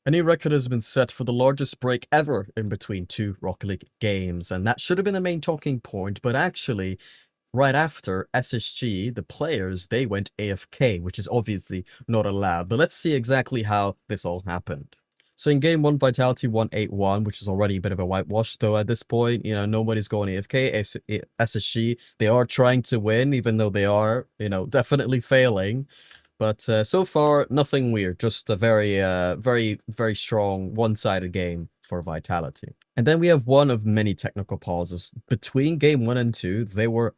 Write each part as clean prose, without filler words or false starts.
A new record has been set for the largest break ever in between two Rocket League games, and that should have been the main talking point, but actually, right after SSG, the players, they went AFK, which is obviously not allowed. But let's see exactly how this all happened. So in game one, Vitality won 8-1, which is already a bit of a whitewash, though at this point, nobody's going AFK. SSG, they are trying to win, even though they are, definitely failing. But so far, nothing weird. Just a very strong one-sided game for Vitality. And then we have one of many technical pauses. Between game 1 and 2, they were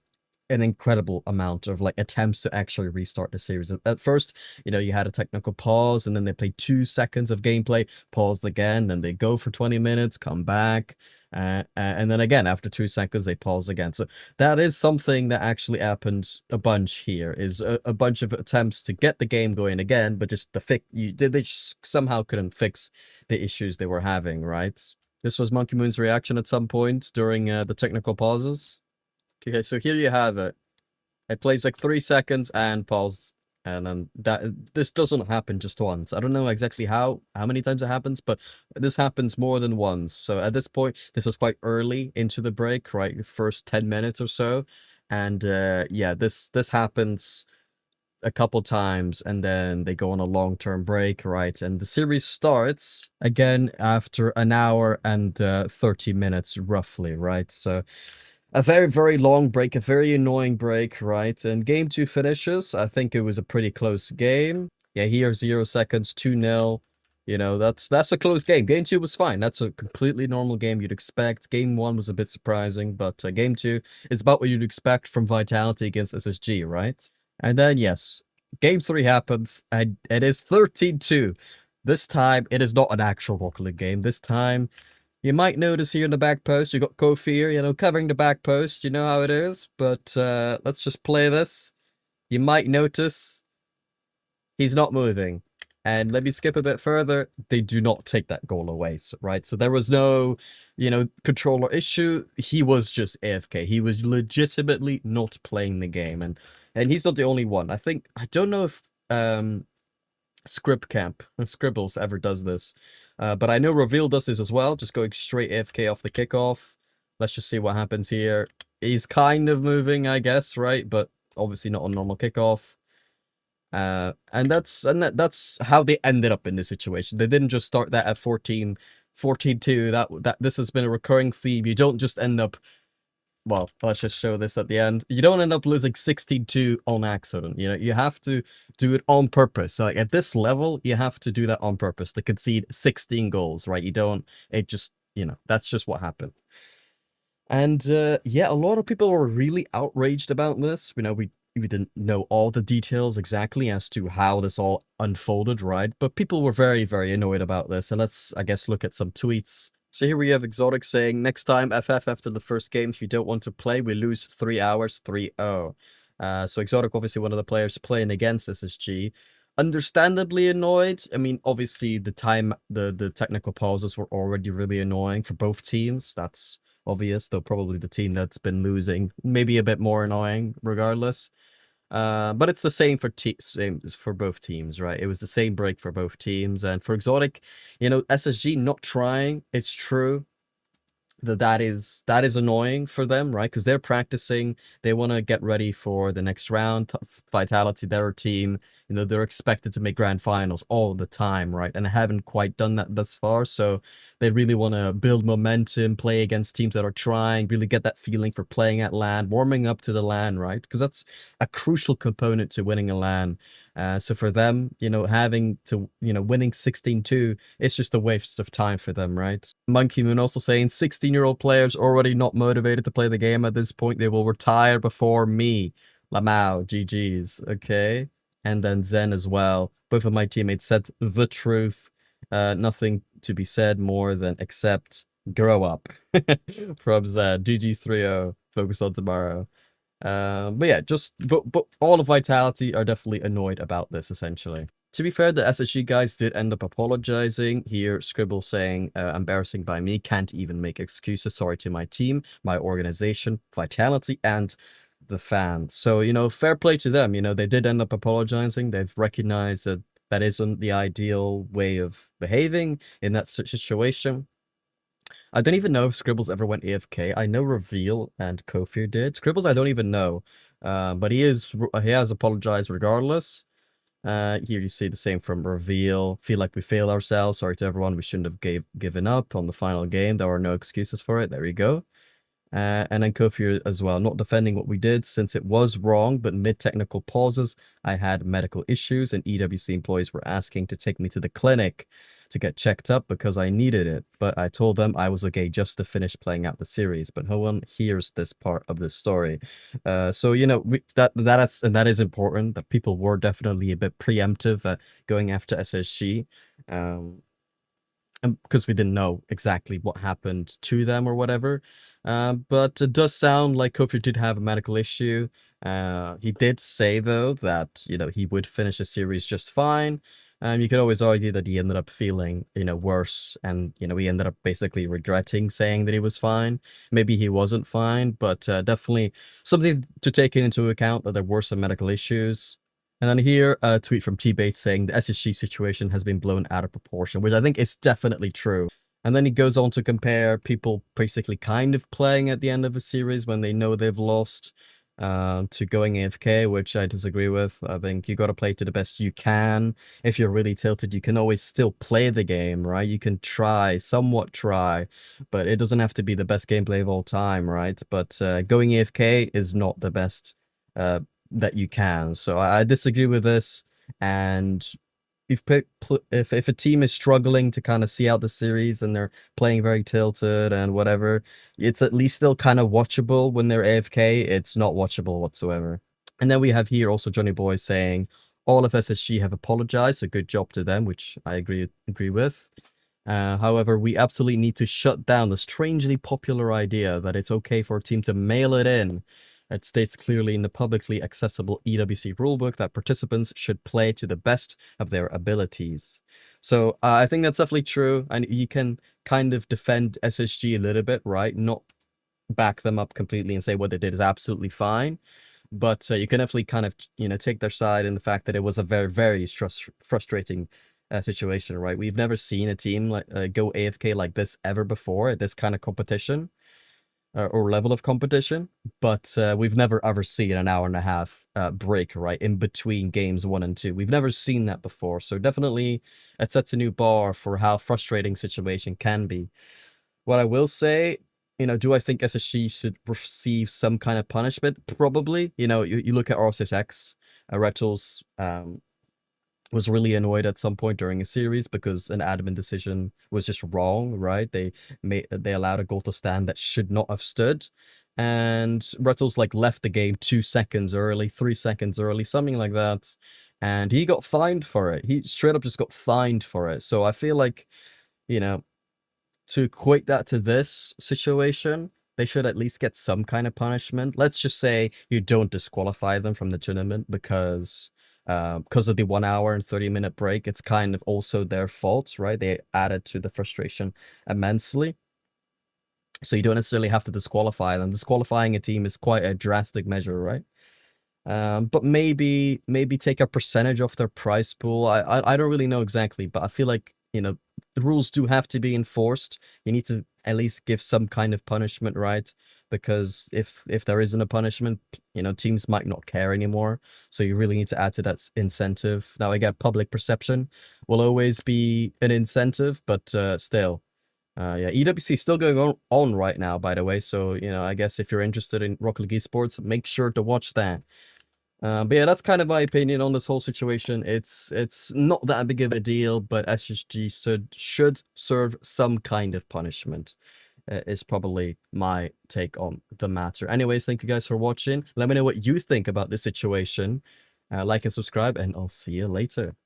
an incredible amount of like attempts to actually restart the series. At first, you had a technical pause, and then they played 2 seconds of gameplay, paused again, then they go for 20 minutes, come back, and then again after 2 seconds they pause again. So that is something that actually happened a bunch here. Is a bunch of attempts to get the game going again, but just they just somehow couldn't fix the issues they were having. Right. This was Monkey Moon's reaction at some point during the technical pauses. Okay, so here you have it. It plays like 3 seconds and pause, and then this doesn't happen just once. I don't know exactly how many times it happens, but this happens more than once. So at this point, this is quite early into the break, right? The first 10 minutes or so, and yeah, this happens a couple times, and then they go on a long-term break, right? And the series starts again after an hour and 30 minutes roughly, right? So a very long break, a very annoying break, right? And game 2 finishes. I think it was a pretty close game. Yeah, here 0 seconds, 2-0. That's a close game. Game 2 was fine. That's a completely normal game you'd expect. Game 1 was a bit surprising, but game 2 is about what you'd expect from Vitality against SSG, right? And then, yes, game 3 happens, and it is 13-2. This time, it is not an actual Rocket League game. This time, you might notice here in the back post, you got Kofir, covering the back post. You know how it is. But let's just play this. You might notice he's not moving. And let me skip a bit further. They do not take that goal away, right? So there was no, controller issue. He was just AFK. He was legitimately not playing the game. And he's not the only one. I don't know if Scribbles ever does this. But I know Reveal does this as well, just going straight AFK off the kickoff. Let's just see what happens here. He's kind of moving, I guess, right? But obviously not on normal kickoff. And that's how they ended up in this situation. They didn't just start that at 14-2. That this has been a recurring theme. You don't just end up, well, let's just show this at the end. You don't end up losing 16-2 on accident. You have to do it on purpose. So, like, at this level, you have to do that on purpose to concede 16 goals, right? It just, that's just what happened. And yeah, a lot of people were really outraged about this. We didn't know all the details exactly as to how this all unfolded, right? But people were very annoyed about this. And let's, I guess, look at some tweets. So here we have Exotic saying, next time FF after the first game, if you don't want to play, we lose 3 hours, 3-0. So Exotic, obviously one of the players playing against SSG, understandably annoyed. I mean, obviously the technical pauses were already really annoying for both teams. That's obvious, though probably the team that's been losing maybe a bit more annoying regardless. But it's the same for both teams, right? It was the same break for both teams. And for Exotic, SSG not trying, it's true that is annoying for them, right? Because they're practicing, they want to get ready for the next round. Vitality, their team, they're expected to make grand finals all the time, right? And haven't quite done that thus far, so they really want to build momentum, play against teams that are trying, really get that feeling for playing at LAN, warming up to the LAN, right? Because that's a crucial component to winning a LAN. So for them, having to, winning 16-2, it's just a waste of time for them, right? Monkey Moon also saying 16-year-old players already not motivated to play the game at this point. They will retire before me. Lamau, GG's, okay? And then Zen as well. Both of my teammates said the truth. Nothing to be said more than except grow up. From Zen. GG's 3-0. Focus on tomorrow. But yeah, but all of Vitality are definitely annoyed about this, essentially. To be fair, the SSG guys did end up apologizing. Here, Scribble saying, embarrassing by me, can't even make excuses. Sorry to my team, my organization, Vitality, and the fans. So, fair play to them. They did end up apologizing. They've recognized that that isn't the ideal way of behaving in that situation. I don't even know if Scribbles ever went AFK. I know Reveal and Kofir did. Scribbles, I don't even know. But he has apologized regardless. Here you see the same from Reveal. Feel like we failed ourselves. Sorry to everyone. We shouldn't have given up on the final game. There are no excuses for it. There you go. And then Kofi as well, not defending what we did since it was wrong, but mid-technical pauses, I had medical issues and EWC employees were asking to take me to the clinic to get checked up because I needed it. But I told them I was okay just to finish playing out the series, but no one hears this part of the story. So, you know, that is important, that people were definitely a bit preemptive at going after SSG. Because we didn't know exactly what happened to them or whatever. But it does sound like Kofi did have a medical issue. He did say, though, that, you know, he would finish the series just fine. You could always argue that he ended up feeling, you know, worse. And, you know, he ended up basically regretting saying that he was fine. Maybe he wasn't fine, but definitely something to take into account, that there were some medical issues. And then here, a tweet from T-Bait saying the SSG situation has been blown out of proportion, which I think is definitely true. And then he goes on to compare people basically kind of playing at the end of a series when they know they've lost, to going AFK, which I disagree with. I think you got to play to the best you can. If you're really tilted, you can always still play the game, right? You can somewhat try, but it doesn't have to be the best gameplay of all time, right? But going AFK is not the best that you can. So I disagree with this. And if a team is struggling to kind of see out the series and they're playing very tilted and whatever, it's at least still kind of watchable. When they're AFK, it's not watchable whatsoever. And then we have here also Johnny Boy saying all of SSG have apologized, so good job to them, which I agree with. However, we absolutely need to shut down the strangely popular idea that it's okay for a team to mail it in. It states clearly in the publicly accessible EWC rulebook that participants should play to the best of their abilities. So I think that's definitely true, and you can kind of defend SSG a little bit, right? Not back them up completely and say what they did is absolutely fine, but you can definitely kind of, you know, take their side in the fact that it was a very, very frustrating situation, right? We've never seen a team like go AFK like this ever before at this kind of competition. Or level of competition, but we've never ever seen an hour and a half break, right, in between games 1 and 2. We've never seen that before, so definitely it sets a new bar for how frustrating situation can be. What I will say, you know, do I think SSG should receive some kind of punishment? Probably. You know, you look at R6X, Retals, was really annoyed at some point during a series because an admin decision was just wrong, right? They allowed a goal to stand that should not have stood. And Rettles like left the game 2 seconds early, 3 seconds early, something like that. And he got fined for it. He straight up just got fined for it. So I feel like, you know, to equate that to this situation, they should at least get some kind of punishment. Let's just say you don't disqualify them from the tournament because of the 1 hour and 30-minute break. It's kind of also their fault, right? They added to the frustration immensely. So you don't necessarily have to disqualify them. Disqualifying a team is quite a drastic measure, right? But maybe take a percentage off their prize pool. I don't really know exactly, but I feel like, you know, the rules do have to be enforced. You need to at least give some kind of punishment, right? Because if there isn't a punishment, you know, teams might not care anymore. So you really need to add to that incentive. Now, again, public perception will always be an incentive, but still. Yeah, EWC is still going on right now, by the way. So, you know, I guess if you're interested in Rocket League Esports, make sure to watch that. But yeah, that's kind of my opinion on this whole situation. It's not that big of a deal, but SSG should serve some kind of punishment. Is probably my take on the matter. Anyways, thank you guys for watching. Let me know what you think about this situation. Like and subscribe, and I'll see you later.